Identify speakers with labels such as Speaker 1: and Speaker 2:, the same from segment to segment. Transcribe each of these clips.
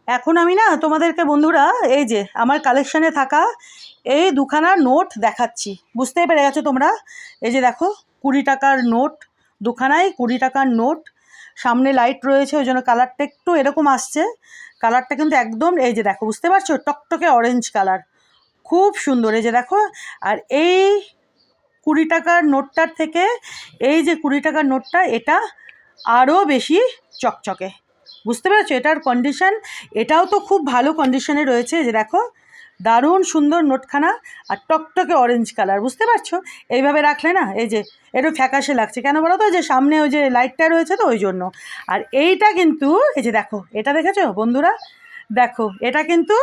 Speaker 1: এখন আমি না তোমাদেরকে বন্ধুরা এই যে আমার কালেকশানে থাকা এই দুখানা নোট দেখাচ্ছি। বুঝতেই পেরে গেছো তোমরা। এই যে দেখো 20 টাকার নোট, দুখানায় 20 টাকার নোট। সামনে লাইট রয়েছে ওই জন্য কালারটা একটু এরকম আসছে। কালারটা কিন্তু একদম এই যে দেখো, বুঝতে পারছো, টকটকে অরেঞ্জ কালার, খুব সুন্দর। এই যে দেখো, আর এই 20 টাকার নোটটার থেকে এই যে 20 টাকার নোটটা, এটা আরও বেশি চকচকে। বুঝতে পেরেছো এটার কন্ডিশন? এটাও তো খুব ভালো কন্ডিশনে রয়েছে। যে দেখো, দারুণ সুন্দর নোটখানা আর টকটকে অরেঞ্জ কালার। বুঝতে পারছো? এইভাবে রাখলে না এই যে একটু ফ্যাকাশে লাগছে, কেন বলো তো? যে সামনে ওই যে লাইটটা রয়েছে তো ওই জন্য। আর এইটা কিন্তু এই যে দেখো, এটা দেখেছো বন্ধুরা? দেখো এটা কিন্তু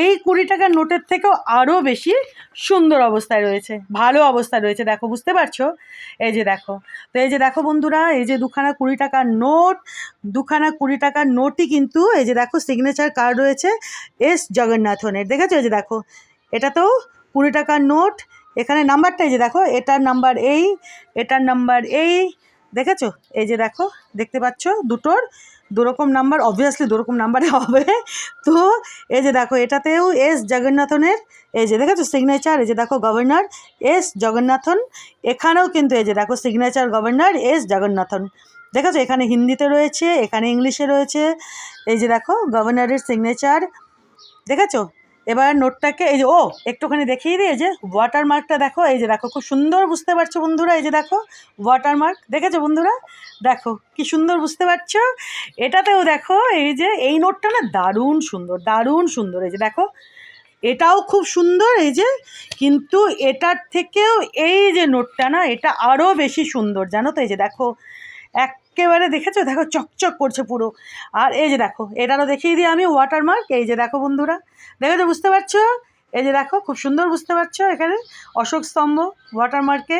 Speaker 1: এই 20 টাকার নোটের থেকেও আরও বেশি সুন্দর অবস্থায় রয়েছে, ভালো অবস্থায় রয়েছে। দেখো, বুঝতে পারছো? এই যে দেখো, তো এই যে দেখো বন্ধুরা, এই যে দুখানা 20 টাকার নোট, দুখানা 20 টাকার নোটই কিন্তু এই যে দেখো সিগনেচার কার্ড রয়েছে এস জগন্নাথনের। দেখেছো? এই যে দেখো, এটাতেও 20 টাকার নোট। এখানে নাম্বারটা এই যে দেখো, এটার নাম্বার এই, এটার নাম্বার এই। দেখেছো? এই যে দেখো, দেখতে পাচ্ছ দুটোর দুরকম নাম্বার, অবভিয়াসলি দুরকম নাম্বারে হবে। তো এই যে দেখো, এটাতেও এস জগন্নাথনের এই যে দেখেছো সিগনেচার। এই যে দেখো, গভর্নর এস জগন্নাথন। এখানেও কিন্তু এই যে দেখো সিগনেচার গভর্নর এস জগন্নাথন। দেখেছো? এখানে হিন্দিতে রয়েছে, এখানে ইংলিশে রয়েছে। এই যে দেখো গভর্নরের সিগনেচার। দেখেছো? এবার নোটটাকে এই যে একটুখানি দেখিয়ে দিই। এই যে ওয়াটারমার্কটা দেখো, এই যে দেখো খুব সুন্দর। বুঝতে পারছো বন্ধুরা? এই যে দেখো ওয়াটারমার্ক, দেখেছো বন্ধুরা? দেখো কি সুন্দর, বুঝতে পারছো? এটাতেও দেখো এই যে এই নোটটা না দারুণ সুন্দর, দারুণ সুন্দর। এই যে দেখো, এটাও খুব সুন্দর। এই যে, কিন্তু এটার থেকেও এই যে নোটটা না, এটা আরও বেশি সুন্দর, জানো তো? এই যে দেখো, একেবারে দেখেছো? দেখো চকচক করছে পুরো। আর এই যে দেখো, এটারও দেখিয়ে দিই আমি ওয়াটারমার্ক। এই যে দেখো বন্ধুরা, দেখেছো? বুঝতে পারছো? এই যে দেখো খুব সুন্দর, বুঝতে পারছো? এখানে অশোক স্তম্ভ ওয়াটারমার্কে।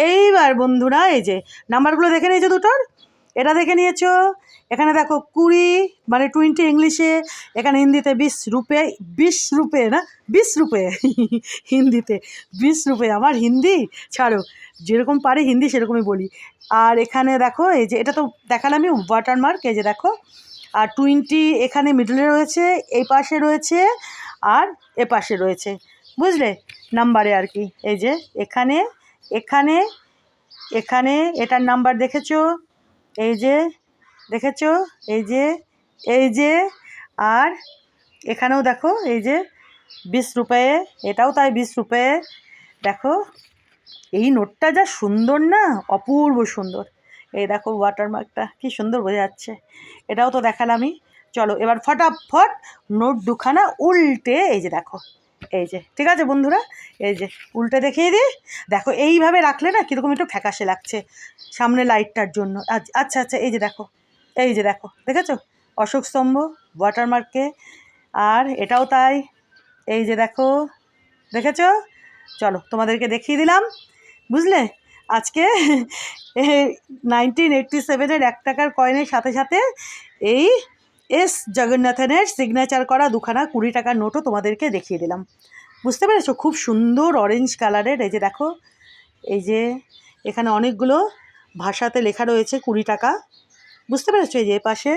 Speaker 1: এইবার বন্ধুরা এই যে নাম্বারগুলো দেখে নিয়েছো দুটোর, এটা দেখে নিয়েছো। এখানে দেখো 20 মানে 20 ইংলিশে, এখানে হিন্দিতে 20 রুপে। 20 রুপে না, 20 রুপে। হিন্দিতে 20 রুপে। আমার হিন্দি ছাড়ো, যেরকম পারি হিন্দি সেরকমই বলি। আর এখানে দেখো এই যে, এটা তো দেখালামই ওয়াটারমার্ক। এই যে দেখো, আর 20 এখানে মিডলে রয়েছে, এই পাশে রয়েছে আর এ পাশে রয়েছে, বুঝলে? নাম্বারে আর কি। এই যে এখানে, এখানে, এখানে এটার নাম্বার দেখেছো? এই যে দেখেছো? এই যে, এই যে, আর এখানেও দেখো এই যে 20 রুপে, এটাও তাই 20 রুপে। দেখো এই নোটটা যা সুন্দর না, অপূর্ব সুন্দর। এই দেখো ওয়াটারমার্কটা কি সুন্দর বোঝা যাচ্ছে। এটাও তো দেখালামই। চলো এবার ফটাফট নোট দুখানা উল্টে এই যে দেখো, এই যে, ঠিক আছে বন্ধুরা? এই যে উল্টে দেখিয়ে দিই। দেখো এইভাবে রাখলে না কীরকম একটু ফ্যাকাশে লাগছে সামনে লাইটটার জন্য। আচ্ছা আচ্ছা, এই যে দেখো, এই যে দেখো, দেখেছো? অশোক স্তম্ভ ওয়াটারমার্কে। আর এটাও তাই। এই যে দেখো, দেখেছো? চলো তোমাদেরকে দেখিয়ে দিলাম, বুঝলে? আজকে 1987-এর 1 টাকার কয়েনের সাথে সাথে এই এস জগন্নাথনের সিগনেচার করা দুখানা 20 টাকার নোটও তোমাদেরকে দেখিয়ে দিলাম। বুঝতে পেরেছো? খুব সুন্দর অরেঞ্জ কালারের। এই যে দেখো, এই যে এখানে অনেকগুলো ভাষাতে লেখা রয়েছে 20 টাকা। বুঝতে পেরেছো? এই যে পাশে